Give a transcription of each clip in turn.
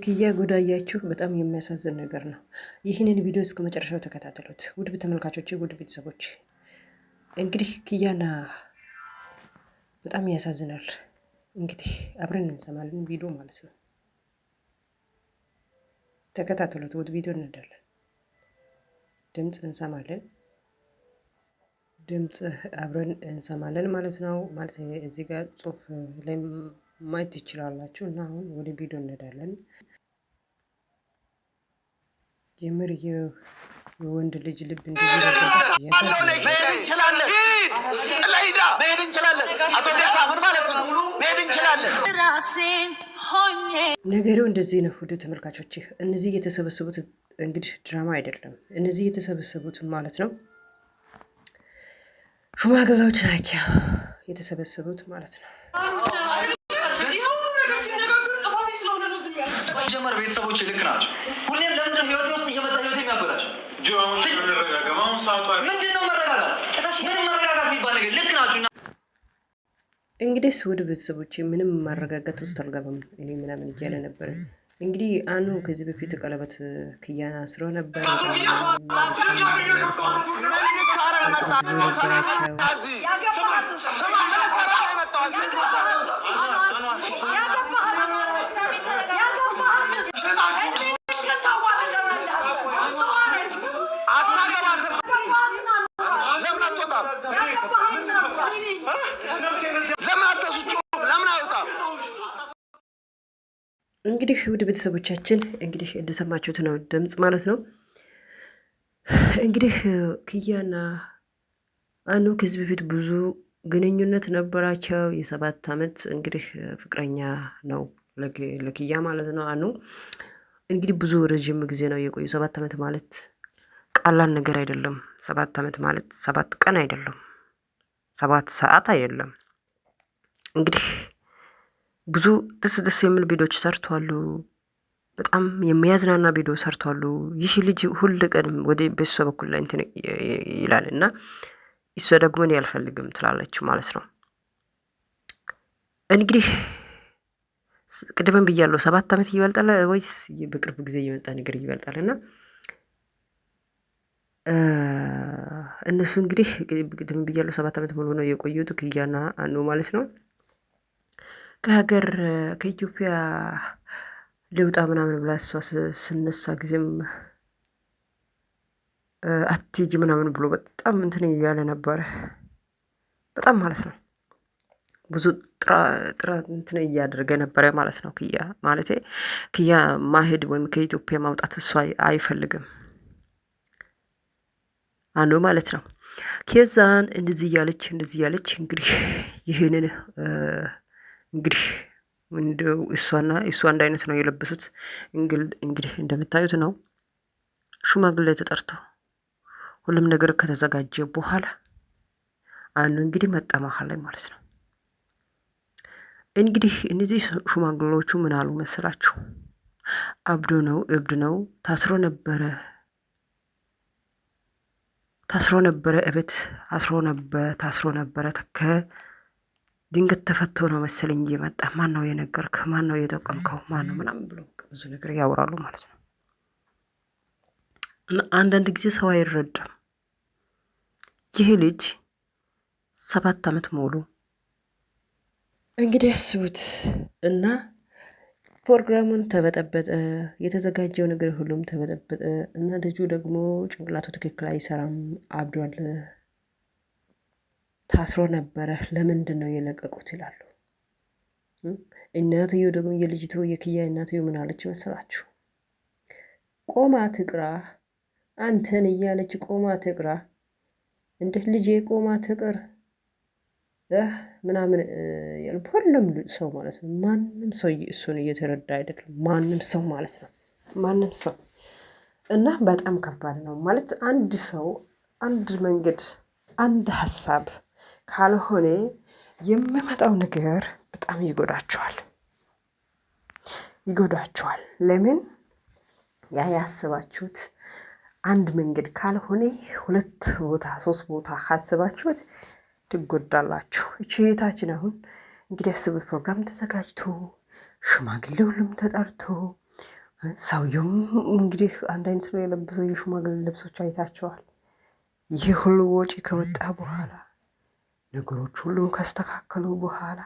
የኪያ ጉዳያችሁ በጣም የሚያሳዝን ነገር ነው። ይህንን ቪዲዮ እስከ መጨረሻው ተከታተሉት ውድ ተመልካቾች፣ ውድ ቤተሰቦች። እንግዲህ ኪያና በጣም ያሳዝናል። እንግዲህ አብረን እንሰማለን ቪዲዮ ማለት ነው። ተከታተሉት። ውድ ቪዲዮ እንሄዳለን። ድምፅ እንሰማለን። ድምፅ አብረን እንሰማለን ማለት ነው። ማለት እዚህ ጋር ጽሁፍ ላይ ማየት ትችላላችሁ። እና አሁን ወደ ቪዲዮ እንሄዳለን። የምር የወንድ ልጅ ልብ እንደዚህ ነገሩ እንደዚህ ነው። ወደ ተመልካቾች እነዚህ የተሰበሰቡት እንግዲህ ድራማ አይደለም። እነዚህ የተሰበሰቡት ማለት ነው ሽማግሌዎች ናቸው የተሰበሰቡት ማለት ነው። ጀመር ቤተሰቦች ልክ ናቸው። ሁሌም ለምንድነው ህይወቴ ውስጥ እየመጣ ህይወቴ የሚያበላሽ? ምንድነው መረጋጋት? ምንም መረጋጋት የሚባል ነገር ልክ ናችሁ። እንግዲህ ወደ ቤተሰቦች ምንም ማረጋጋት ውስጥ አልገባም እኔ ምናምን እያለ ነበር። እንግዲህ አኑ ከዚህ በፊት ቀለበት ክያና ስሮ ነበር እንግዲህ ውድ ቤተሰቦቻችን እንግዲህ እንደሰማችሁት ነው ድምጽ ማለት ነው። እንግዲህ ኪያና አኑ ከዚህ በፊት ብዙ ግንኙነት ነበራቸው። የ7 ዓመት እንግዲህ ፍቅረኛ ነው ለኪያ ማለት ነው። አኑ እንግዲህ ብዙ ረጅም ጊዜ ነው የቆዩ። 7 ዓመት ማለት ቀላል ነገር አይደለም። 7 ዓመት ማለት 7 ቀን አይደለም፣ 7 ሰዓት አይደለም። እንግዲህ ብዙ ደስ የሚል ቪዲዮዎች ሰርቷሉ። በጣም የሚያዝናና ቪዲዮ ሰርቷሉ። ይህ ልጅ ሁል ቀን ወደ ቤተሰብ በኩል ላይ እንትን ይላል እና እሷ ደግሞ እኔ አልፈልግም ትላለች ማለት ነው። እንግዲህ ቅድም ብያለሁ 7 ዓመት ይበልጣል ወይስ በቅርብ ጊዜ እየመጣ ነገር ይበልጣል? እና እነሱ እንግዲህ ቅድም ብያለሁ 7 ዓመት ሙሉ ነው የቆዩት ኪያና አኑ ማለት ነው። ከሀገር ከኢትዮጵያ ልውጣ ምናምን ብላ እሷ ስነሳ ጊዜም አትሄጂ ምናምን ብሎ በጣም እንትን እያለ ነበረ። በጣም ማለት ነው ብዙ ጥረት እንትን እያደረገ ነበረ ማለት ነው። ክያ ማሄድ ወይም ከኢትዮጵያ ማውጣት እሷ አይፈልግም አኑ ማለት ነው። ከዛን እንደዚህ እያለች እንግዲህ ይህንን እንግዲህ እሷ አንድ አይነት ነው የለበሱት። እንግዲህ እንደምታዩት ነው። ሽማግሌ ተጠርቶ ሁሉም ነገር ከተዘጋጀ በኋላ አኑ እንግዲህ መጣ መሀል ላይ ማለት ነው። እንግዲህ እነዚህ ሽማግሌዎቹ ምን አሉ መሰላችሁ? እብድ ነው ታስሮ ነበረ እቤት ታስሮ ነበረ ድንገት ተፈቶ ነው መሰለኝ እየመጣ። ማን ነው የነገርክ? ማን ነው የጠቀምከው? ማን ነው ምናምን ብሎ ብዙ ነገር ያወራሉ ማለት ነው። እና አንዳንድ ጊዜ ሰው አይረዳም። ይህ ልጅ 7 ዓመት ሙሉ እንግዲህ ያስቡት እና ፕሮግራሙን ተበጠበጠ። የተዘጋጀው ነገር ሁሉም ተበጠበጠ እና ልጁ ደግሞ ጭንቅላቱ ትክክል አይሰራም፣ አብዷል፣ ታስሮ ነበረ። ለምንድን ነው የለቀቁት ይላሉ። እናትዮ ደግሞ የልጅቱ የኪያ እናትዮ ምን አለች መሰላችሁ? ቆማ ትቅራ አንተን እያለች ቆማ ትቅራ፣ እንደ ልጄ ቆማ ትቅር ምናምን ሁሉም ሰው ማለት ነው። ማንም ሰው እሱን እየተረዳ አይደለም። ማንም ሰው ማለት ነው። ማንም ሰው እና በጣም ከባድ ነው ማለት አንድ ሰው አንድ መንገድ አንድ ሀሳብ ካልሆነ የሚመጣው ነገር በጣም ይጎዳቸዋል። ለምን ያሰባችሁት አንድ መንገድ ካልሆነ 2 ቦታ 3 ቦታ ካሰባችሁት ትጎዳላችሁ። እቺ እህታችን አሁን እንግዲህ ያስቡት ፕሮግራም ተዘጋጅቶ ሽማግሌ ሁሉም ተጠርቶ ሰውየውም እንግዲህ አንድ አይነት ነው የለበሰው፣ የሽማግሌ ልብሶች አይታቸዋል። ይህ ሁሉ ወጪ ከወጣ በኋላ ነገሮች ሁሉም ካስተካከሉ በኋላ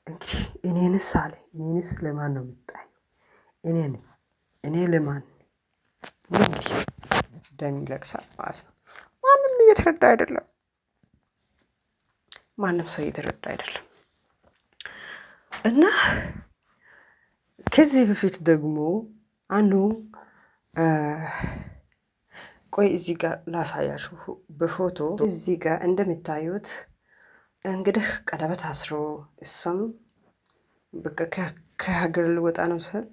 እንግዲህ እኔንስ ለማን ነው የምጣየው? እኔ ለማን እንግዲህ ደም ይለቅሳል ማለት ነው። ማንም እየተረዳ አይደለም። ማንም ሰው እየተረዳ አይደለም። እና ከዚህ በፊት ደግሞ አኑ ቆይ እዚህ ጋር ላሳያችሁ በፎቶ። እዚህ ጋር እንደምታዩት እንግዲህ ቀለበት አስሮ እሷም በቃ ከሀገር ልወጣ ነው ስል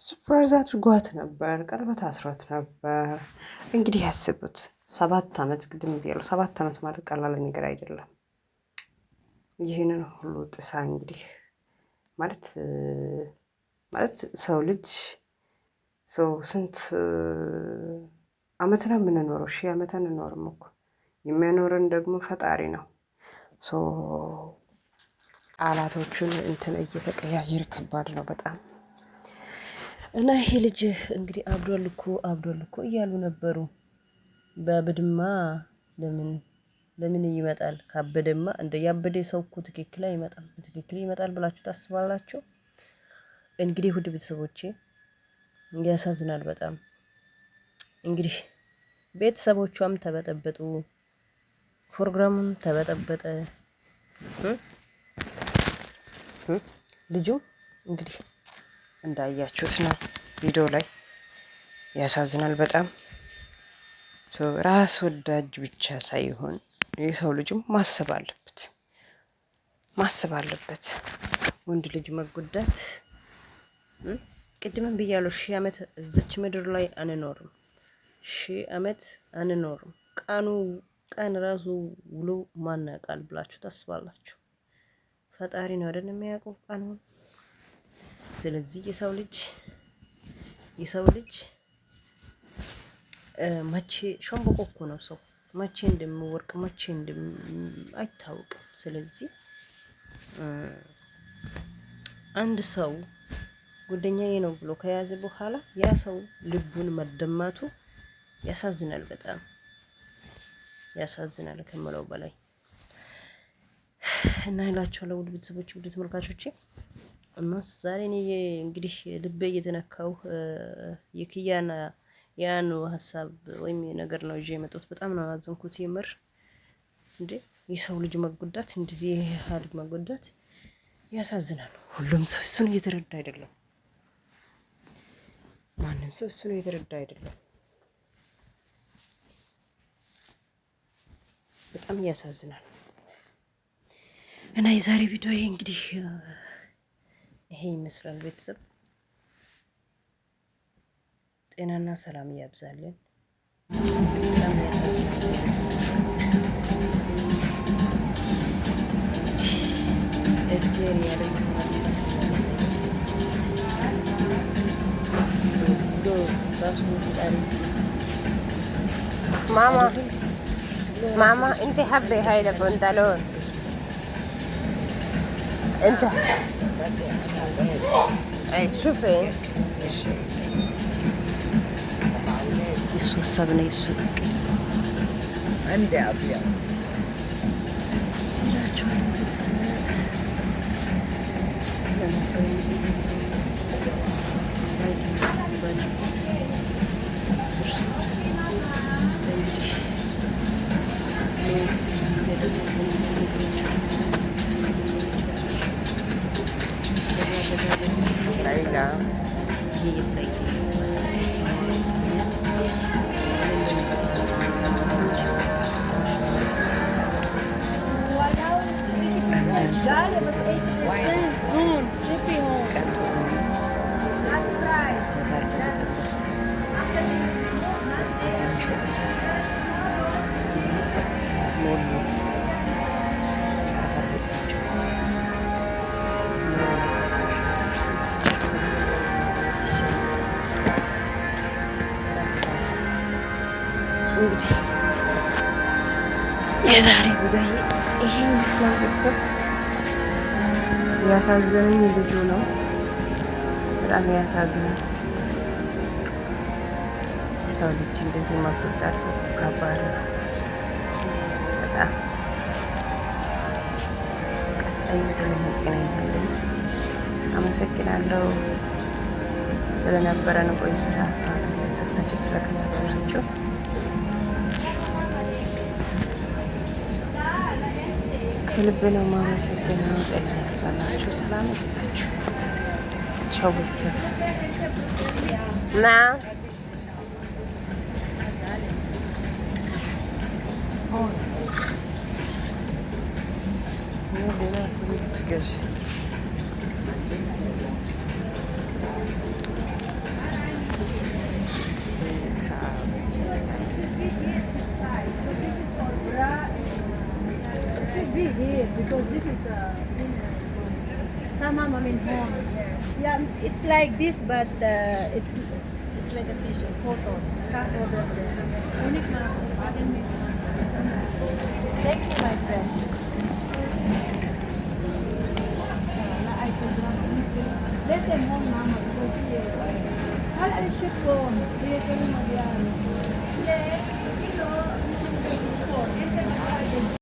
ሱፐርዝ አድርጓት ነበር። ቀለበት አስሯት ነበር። እንግዲህ ያስቡት 7 ዓመት ግድም ቢያለው 7 ዓመት ማለት ቀላል ነገር አይደለም። ይህንን ሁሉ ጥሳ እንግዲህ ማለት ሰው ልጅ ስንት ዓመት ነው የምንኖረው? 1000 ዓመት አንኖርም እኮ። የሚያኖረን ደግሞ ፈጣሪ ነው። ቃላቶቹን እንትን እየተቀያየር ከባድ ነው በጣም። እና ይሄ ልጅ እንግዲህ አብዷል እኮ እያሉ ነበሩ። በብድማ ለምን ይመጣል? ካበደማ እንደ ያበደ ሰው እኮ ትክክል አይመጣም። ትክክል ይመጣል ብላችሁ ታስባላችሁ? እንግዲህ ውድ ቤተሰቦቼ ያሳዝናል በጣም። እንግዲህ ቤተሰቦቿም ተበጠበጡ፣ ፕሮግራሙም ተበጠበጠ። ልጁ እንግዲህ እንዳያችሁት ነው ቪዲዮ ላይ። ያሳዝናል በጣም። ራስ ወዳጅ ብቻ ሳይሆን የሰው ልጅም ማሰብ አለበት። ወንድ ልጅ መጎዳት ቅድምም ብያለሁ። 1000 ዓመት እዚች ምድር ላይ አንኖርም። 1000 ዓመት አንኖርም። ቀን ራሱ ውሎ ማን ያውቃል ብላችሁ ታስባላችሁ? ፈጣሪ ነው አይደል የሚያውቀው ቀኑን። ስለዚህ የሰው ልጅ መቼ ሸንበቆ እኮ ነው ሰው መቼ እንደሚወርቅ መቼ አይታወቅም። ስለዚህ አንድ ሰው ጓደኛዬ ነው ብሎ ከያዘ በኋላ ያ ሰው ልቡን መደማቱ ያሳዝናል፣ በጣም ያሳዝናል ከምለው በላይ። እና ይላችኋለሁ ውድ ቤተሰቦች፣ ውድ ተመልካቾቼ እና ዛሬ እኔ እንግዲህ ልቤ እየተነካው የኪያና ያን ሀሳብ ወይም ነገር ነው ይዤ የመጣሁት። በጣም ነው አዘንኩት የምር። እንዴ የሰው ልጅ መጎዳት እንደዚህ ያህል መጎዳት ያሳዝናል። ሁሉም ሰው እሱን እየተረዳ አይደለም። ማንም ሰው እሱን እየተረዳ አይደለም። በጣም ያሳዝናል። እና የዛሬ ቪዲዮ ይሄ እንግዲህ ይሄ ይመስላል ቤተሰብ። ጤናና ሰላም ያብዛልን። በጣም ያሳዝናል። እግዚአብሔር ያለው ماما انت حبي هيدا بنطلون انت اي شوفي يسوى يسوق عندي ابيض እንግዲህ የዛሬ ጉዳይ ይሄ ይመስላል ቤተሰብ። ያሳዘነኝ ልጁ ነው። በጣም ያሳዝናል። ሰው ልጅ እንደዚህ መጎዳት ከባድ ነው በጣም። ቀጣይ እንደምንገናኝ አመሰግናለሁ ስለነበረን ቆይታ፣ ሰዓት ሰጥታችሁ ስለተከታተላችሁ ከልብ ነው ማመሰግነው። ጤና ይብዛላችሁ፣ ሰላም ይስጣችሁ። ቻው ቤተሰብ። نعم. Should be here because this is Tamam, I mean home. Yeah, it's like this, but it's like a t-shirt, photo. Thank you, my friend. Let them home, Mama, because here. I should go. Here, can you